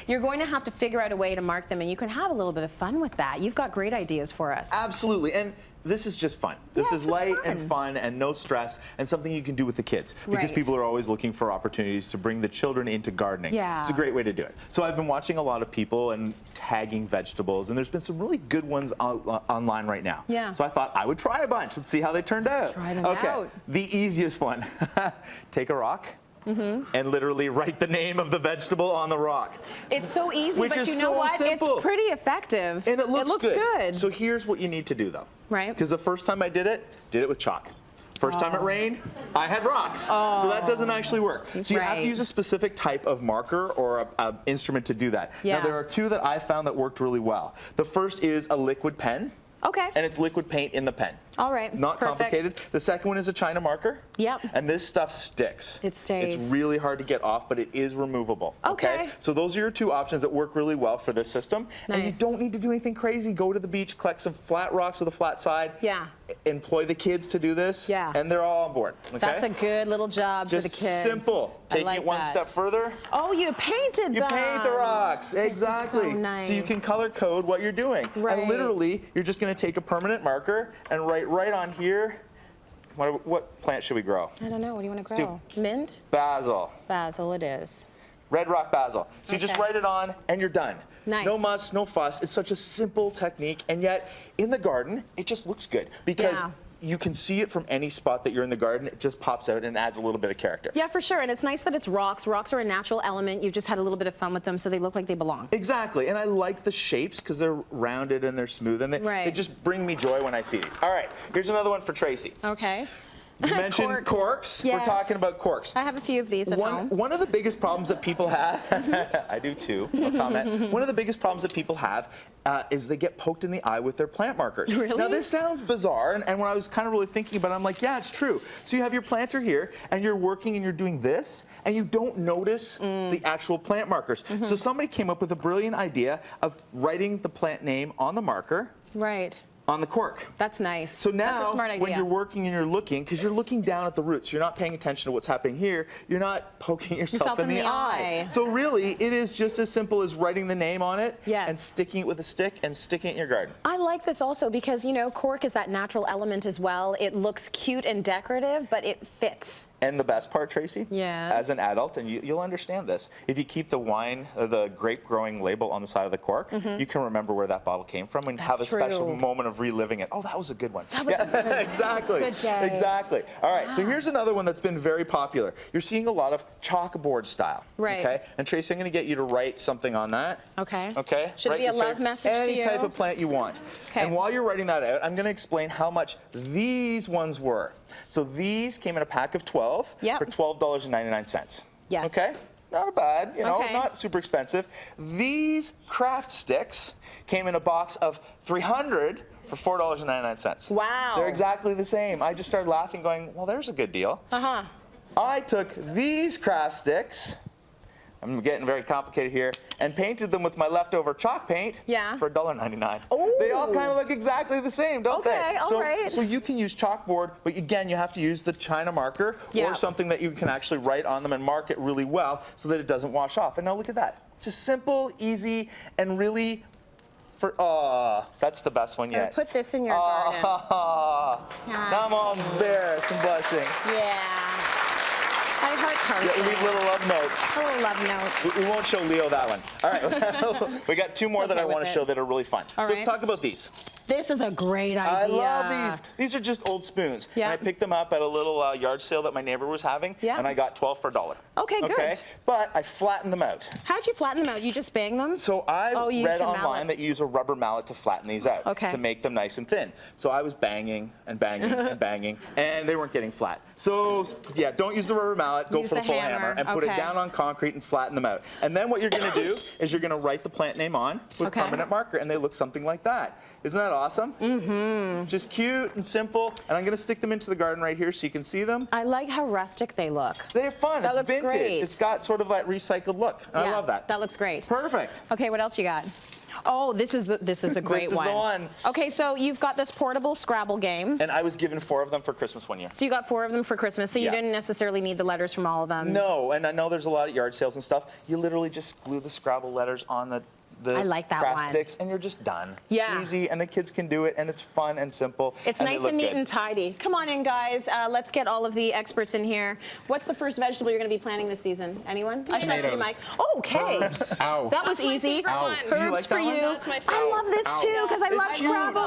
You're going to have to figure out a way to mark them, and you can have a little bit of fun with that. You've got great ideas for us. Absolutely. And this is just fun. This is light and fun and no stress and something you can do with the kids because people are always looking for opportunities to bring the children into gardening. Yeah. It's a great way to do it. So I've been watching a lot of people and tagging vegetables, and there's been some really good ones online right now. Yeah. So I thought I would try a bunch. Let's see how they turned out. Try them out. The easiest one. Take a rock. And literally write the name of the vegetable on the rock. It's so easy, Which but is you know so what? simple. It's pretty effective. And it looks good. So here's what you need to do, though. Right. Because the first time I did it with chalk. First time it rained, I had rocks. So that doesn't actually work. So you have to use a specific type of marker or a instrument to do that. Yeah. Now, there are two that I found that worked really well. The first is a liquid pen. Okay. And it's liquid paint in the pen. All right. Not complicated. The second one is a China marker. Yep. And this stuff sticks. It stays. It's really hard to get off, but it is removable. Okay. So those are your two options that work really well for this system. Nice. And you don't need to do anything crazy. Go to the beach, collect some flat rocks with a flat side. Yeah. Employ the kids to do this. Yeah. And they're all on board. Okay? That's a good little job for the kids. Just simple. Taking it one step further. Oh, you painted them. You paint the rocks. Exactly. This is so nice. So you can color code what you're doing. Right. And literally, you're just going to take a permanent marker and write right on here. What plant should we grow? I don't know. What do you want to grow? Mint? Basil. Basil it is. Red rock basil. So you just write it on and you're done. Nice. No muss, no fuss. It's such a simple technique, and yet in the garden, it just looks good because you can see it from any spot that you're in the garden. It just pops out and adds a little bit of character. Yeah, for sure. And it's nice that it's rocks. Rocks are a natural element. You've just had a little bit of fun with them, so they look like they belong. Exactly. And I like the shapes because they're rounded and they're smooth, and they just bring me joy when I see these. All right, here's another one for Tracy. Okay. You mentioned corks. Yes. We're talking about corks. I have a few of these at home. One of the biggest problems that people have, I do too, no comment. One of the biggest problems that people have is they get poked in the eye with their plant markers. Really? Now this sounds bizarre, and when I was kind of really thinking about it, I'm like, yeah, it's true. So you have your planter here, and you're working and you're doing this, and you don't notice the actual plant markers. So somebody came up with a brilliant idea of writing the plant name on the marker. Right. On the cork. That's nice. So now, that's a smart idea. when you're working and you're looking, because you're looking down at the roots, you're not paying attention to what's happening here, you're not poking yourself in the eye. So really, it is just as simple as writing the name on it and sticking it with a stick and sticking it in your garden. I like this also because, you know, cork is that natural element as well. It looks cute and decorative, but it fits. And the best part, Tracy, as an adult, and you'll understand this, if you keep the wine, the grape growing label on the side of the cork, you can remember where that bottle came from and have a special moment of reliving it. Oh, that was a good one. That was a good one. Exactly. Good day. Exactly. All right, so here's another one that's been very popular. You're seeing a lot of chalkboard style. Right. Okay. And Tracy, I'm going to get you to write something on that. Okay. Okay. Should it be a love message to you? Any type of plant you want. Okay. And while you're writing that out, I'm going to explain how much these ones were. So these came in a pack of 12 for $12.99. Yes. Okay. Not bad, you know, not super expensive. These craft sticks came in a box of 300 for $4.99. Wow. They're exactly the same. I just started laughing going, well, there's a good deal. I took these craft sticks, I'm getting very complicated here, and painted them with my leftover chalk paint for $1.99. They all kind of look exactly the same, don't they? All right. So you can use chalkboard, but again, you have to use the China marker or something that you can actually write on them and mark it really well so that it doesn't wash off. And now look at that. Just simple, easy, and really that's the best one yet. Put this in your garden. Now I'm all embarrassed and blushing. I heart Carson. Yeah, leave little love notes. Little love notes. We won't show Leo that one. All right, we got two more that I want to show that are really fun. So let's talk about these. This is a great idea. I love these. These are just old spoons. And I picked them up at a little yard sale that my neighbor was having, and I got 12 for $1. Okay, good. But I flattened them out. How'd you flatten them out? You just bang them? So I read online that you use a rubber mallet to flatten these out to make them nice and thin. So I was banging and banging and banging, and they weren't getting flat. So yeah, don't use the rubber mallet. Go for the full hammer and put it down on concrete and flatten them out. And then what you're going to do is you're going to write the plant name on with permanent marker, and they look something like that. Isn't that awesome? Just cute and simple. And I'm going to stick them into the garden right here so you can see them. I like how rustic they look. They're fun. That it's looks vintage. great. It's got sort of that recycled look. I love that. That looks great. Perfect. Okay, what else you got? Oh, this is a great This is the one. Okay, so you've got this portable Scrabble game. And I was given 4 of them for Christmas one year. So you got 4 of them for Christmas, so you didn't necessarily need the letters from all of them. No, and I know there's a lot of yard sales and stuff. You literally just glue the Scrabble letters on the I like that craft one. sticks, and you're just done. Yeah. Easy, and the kids can do it, and it's fun and simple. It's nice and neat and tidy. Come on in, guys. Let's get all of the experts in here. What's the first vegetable you're going to be planting this season? Anyone? I should ask you, Mike. Oh, okay. Ow. That was easy. Ow. Herbs for you. That's my favorite. I love this too because I love Scrabble.